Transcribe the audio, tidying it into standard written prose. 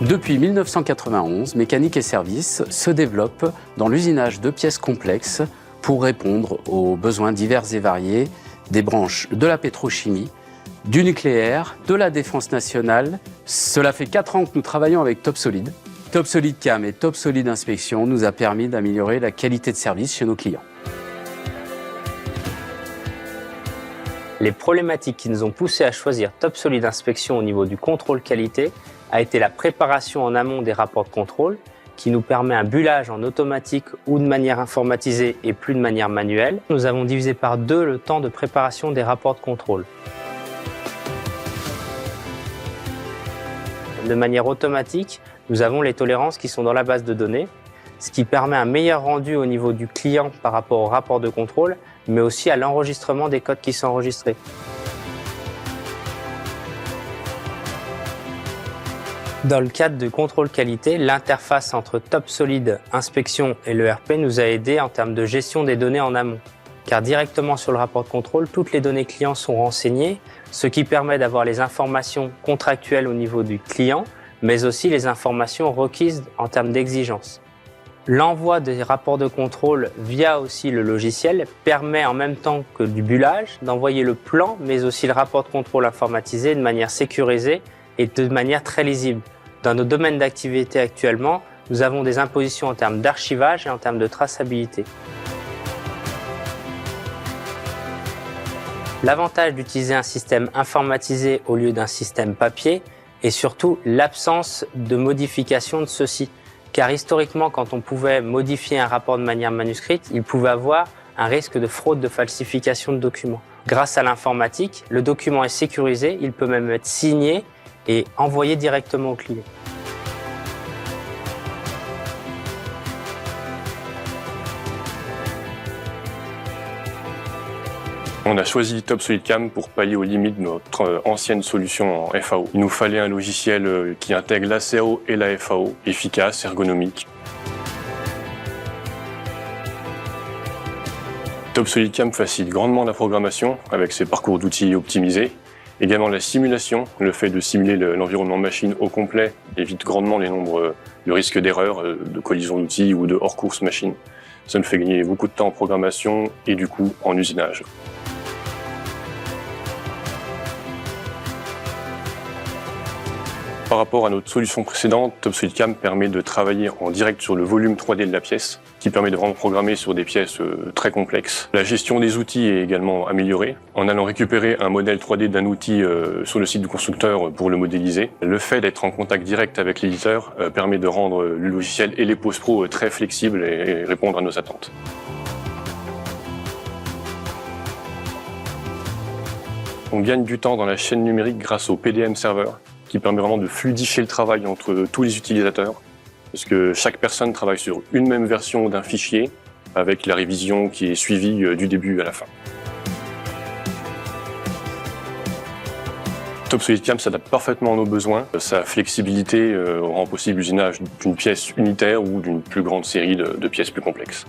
Depuis 1991, Mécanique et Services se développe dans l'usinage de pièces complexes pour répondre aux besoins divers et variés des branches de la pétrochimie, du nucléaire, de la défense nationale. Cela fait 4 ans que nous travaillons avec Topsolid. Topsolid CAM et Topsolid Inspection nous a permis d'améliorer la qualité de service chez nos clients. Les problématiques qui nous ont poussé à choisir Topsolid Inspection au niveau du contrôle qualité a été la préparation en amont des rapports de contrôle, qui nous permet un bullage en automatique ou de manière informatisée et plus de manière manuelle. Nous avons divisé par 2 le temps de préparation des rapports de contrôle. De manière automatique, nous avons les tolérances qui sont dans la base de données, ce qui permet un meilleur rendu au niveau du client par rapport au rapport de contrôle, mais aussi à l'enregistrement des codes qui sont enregistrés. Dans le cadre du contrôle qualité, l'interface entre Topsolid Inspection et l'ERP nous a aidés en termes de gestion des données en amont. Car directement sur le rapport de contrôle, toutes les données clients sont renseignées, ce qui permet d'avoir les informations contractuelles au niveau du client, mais aussi les informations requises en termes d'exigence. L'envoi des rapports de contrôle via aussi le logiciel permet en même temps que du bullage d'envoyer le plan, mais aussi le rapport de contrôle informatisé de manière sécurisée et de manière très lisible. Dans nos domaines d'activité actuellement, nous avons des impositions en termes d'archivage et en termes de traçabilité. L'avantage d'utiliser un système informatisé au lieu d'un système papier est surtout l'absence de modification de ceci. Car historiquement, quand on pouvait modifier un rapport de manière manuscrite, il pouvait avoir un risque de fraude, de falsification de documents. Grâce à l'informatique, le document est sécurisé, il peut même être signé et envoyé directement au client. On a choisi Topsolid CAM pour pallier aux limites de notre ancienne solution en FAO. Il nous fallait un logiciel qui intègre la CAO et la FAO, efficace, ergonomique. Topsolid CAM facilite grandement la programmation avec ses parcours d'outils optimisés. Également la simulation, le fait de simuler l'environnement machine au complet évite grandement le risque d'erreur, de collision d'outils ou de hors-course machine. Ça nous fait gagner beaucoup de temps en programmation et du coup en usinage. Par rapport à notre solution précédente, Topsolid CAM permet de travailler en direct sur le volume 3D de la pièce, qui permet de vraiment programmer sur des pièces très complexes. La gestion des outils est également améliorée, en allant récupérer un modèle 3D d'un outil sur le site du constructeur pour le modéliser. Le fait d'être en contact direct avec l'éditeur permet de rendre le logiciel et les post-pro très flexibles et répondre à nos attentes. On gagne du temps dans la chaîne numérique grâce au PDM serveur, qui permet vraiment de fluidifier le travail entre tous les utilisateurs, parce que chaque personne travaille sur une même version d'un fichier, avec la révision qui est suivie du début à la fin. Topsolid CAM s'adapte parfaitement à nos besoins. Sa flexibilité rend possible l'usinage d'une pièce unitaire ou d'une plus grande série de pièces plus complexes.